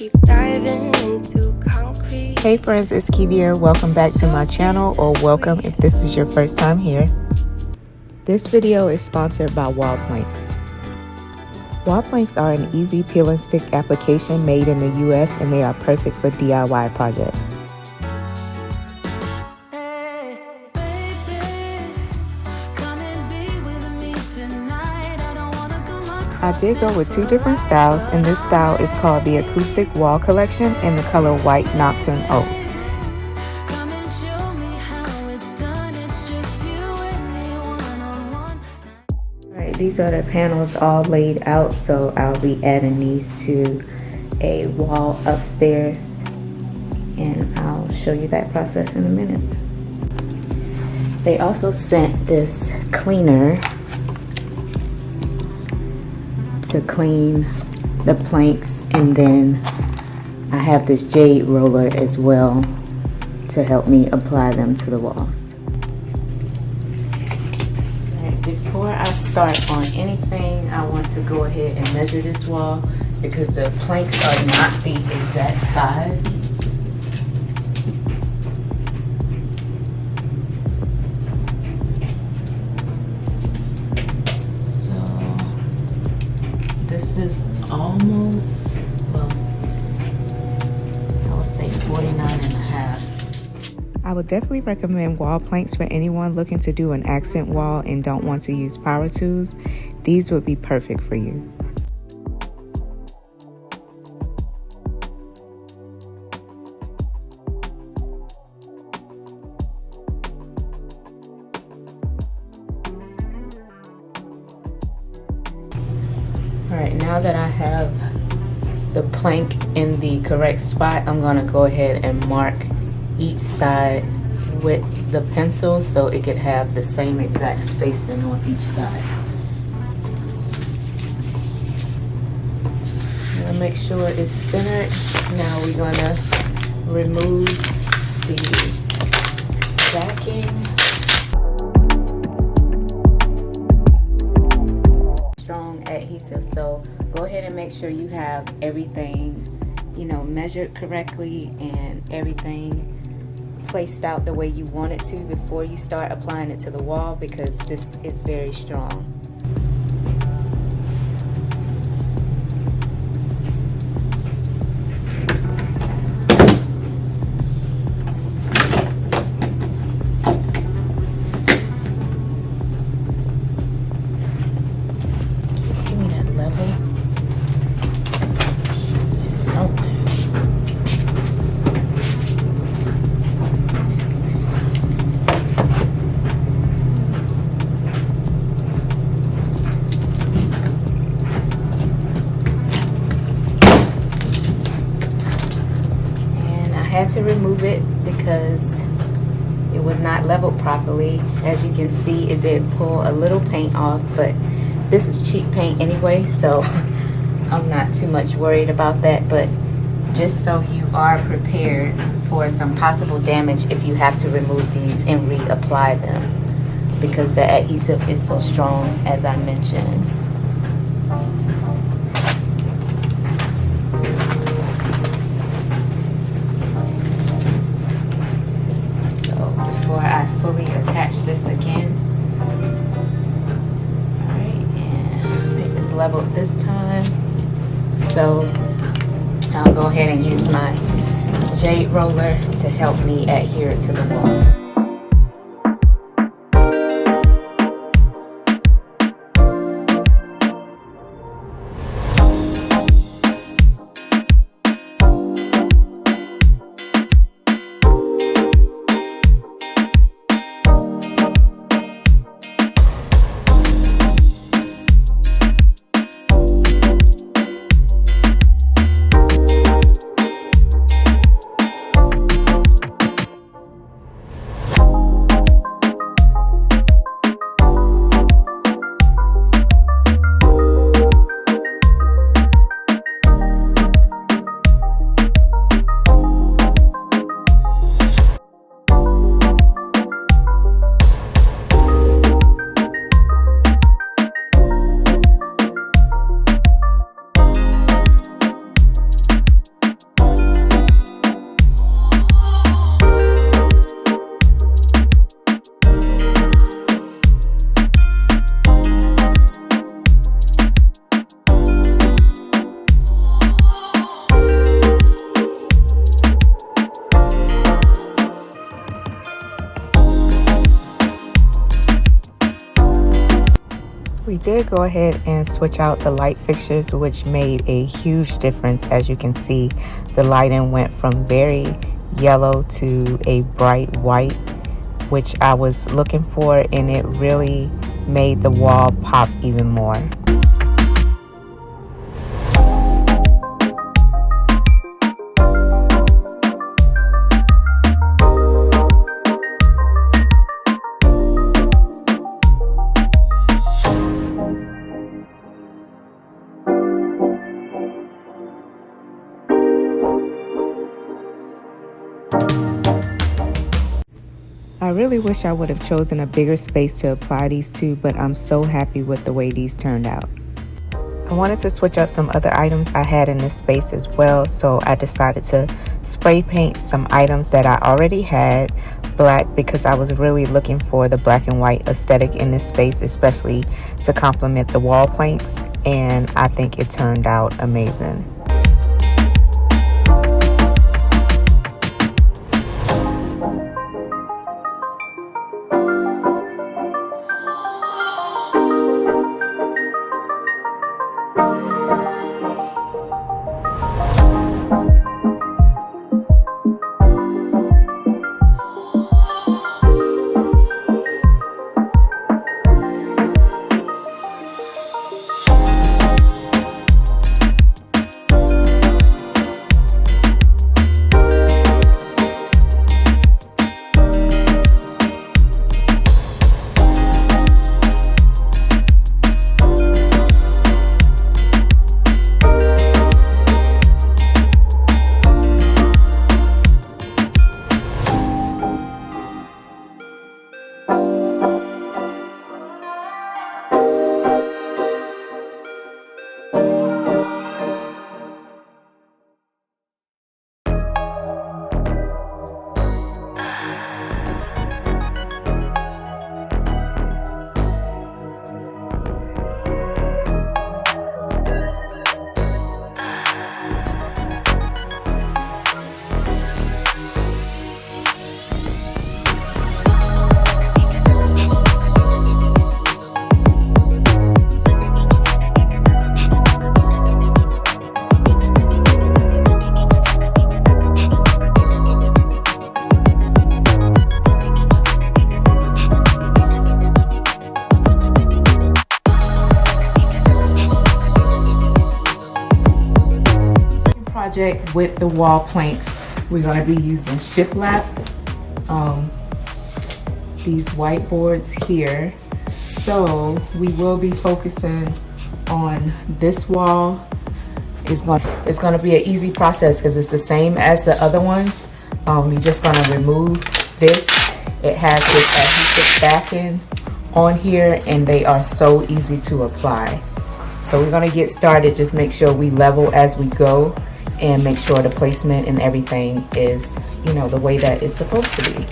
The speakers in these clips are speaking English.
keep diving into concrete. Hey friends, it's Kivia. Welcome back to my channel, or welcome if this is your first time here. This video is sponsored by Wallplanks. Wallplanks are an easy peel and stick application made in the US, and they are perfect for DIY projects. I did go with two different styles, and this style is called the Acoustic Wall Collection in the color White Nocturne Oak. Alright, these are the panels all laid out, so I'll be adding these to a wall upstairs, and I'll show you that process in a minute. They also sent this cleaner to clean the planks, and then I have this jade roller as well to help me apply them to the walls. Right, before I start on anything, I want to go ahead and measure this wall because the planks are not the exact size. This is almost, well, I would say 49.5. I would definitely recommend Wallplanks for anyone looking to do an accent wall and don't want to use power tools. These would be perfect for you. Alright, now that I have the plank in the correct spot, I'm going to go ahead and mark each side with the pencil so it could have the same exact spacing on each side. I'm going to make sure it's centered. Now we're going to remove the backing. Strong adhesive, so go ahead and make sure you have everything, measured correctly and everything placed out the way you want it to before you start applying it to the wall, because this is very strong. To remove it because it was not leveled properly. As you can see, it did pull a little paint off, but this is cheap paint anyway, so I'm not too much worried about that. But just so you are prepared for some possible damage if you have to remove these and reapply them, because the adhesive is so strong, as I mentioned. Fully attach this again. Alright, and it is leveled this time. So I'll go ahead and use my jade roller to help me adhere it to the wall. did go ahead and switch out the light fixtures, which made a huge difference. As you can see, the lighting went from very yellow to a bright white, which I was looking for, and it really made the wall pop even more. I really wish I would have chosen a bigger space to apply these to, but I'm so happy with the way these turned out. I wanted to switch up some other items I had in this space as well, so I decided to spray paint some items that I already had black because I was really looking for the black and white aesthetic in this space, especially to complement the wall planks, and I think it turned out amazing. Project with the wall planks, we're going to be using shiplap, these whiteboards here. So we will be focusing on this wall. It's going to be an easy process because it's the same as the other ones. You're just going to remove this. It has this adhesive backing on here, and they are so easy to apply. So we're going to get started. Just make sure we level as we go, and make sure the placement and everything is, you know, the way that it's supposed to be.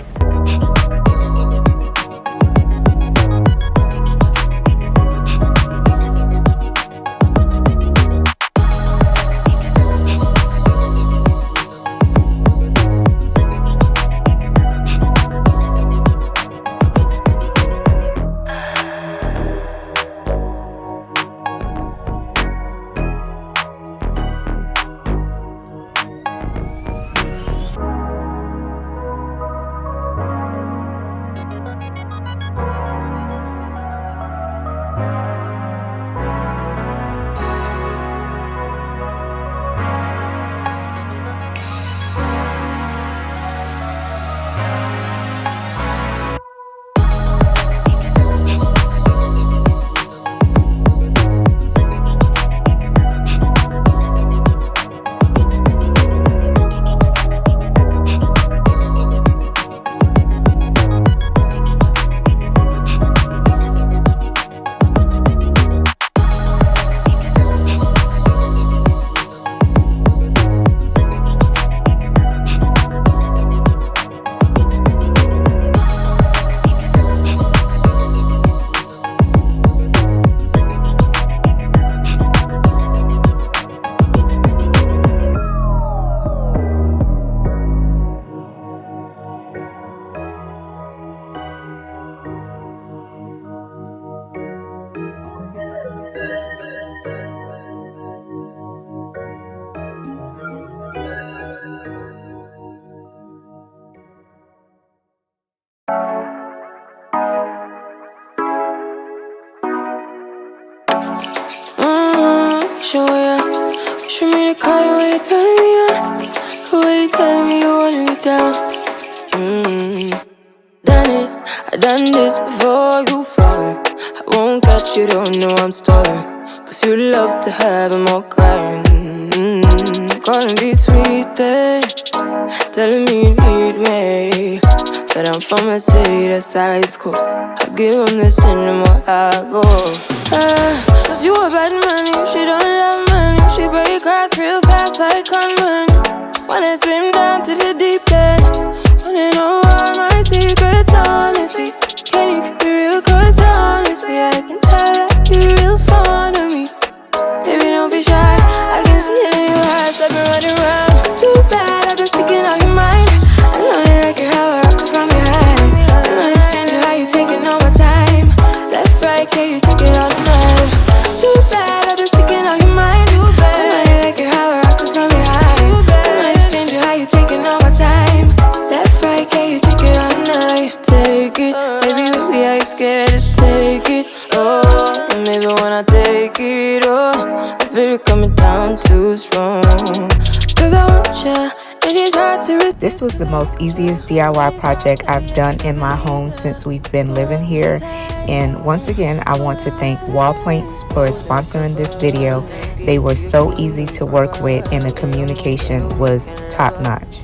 pressure me to call you when you're turning me on. The way you telling me you wanted me down. Done it, I done this before you fall. I won't catch you, don't know I'm stalling. Cause you love to have them all crying. Calling me sweet, telling me you need me. But I'm from a city that's high school. I give them this and the more I go. Cause you a bad man, she don't love money. She break hearts real fast like gunman. Wanna swim down to the deep end. Wanna know all my secrets, honestly. Can you keep it real? Cause honestly, I can tell that you're real fond of me. Baby, don't be shy, I can see it in your eyes. I've been running around. Too bad, I've been sticking out your mind. I know you like it how I rock it from behind. I know you stand you how you taking all my time. Left, right, can you take it all night? Too bad, I've been sticking out your mind. I know you like it how I rock it from behind. I know you stand you how you taking all my time. Left, right, can you take it all night? Take it, baby, baby, I ain't scared to take it. Oh, and maybe when I take it, oh, I feel it coming down too strong. Cause I want ya, and it's hard to resist. This was the most easiest DIY project I've done in my home since we've been living here. And once again, I want to thank Wallplanks for sponsoring this video. They were so easy to work with and the communication was top notch.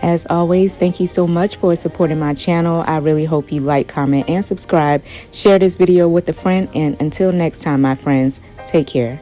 As always, thank you so much for supporting my channel. I really hope you like, comment, and subscribe. Share this video with a friend. And until next time, my friends, take care.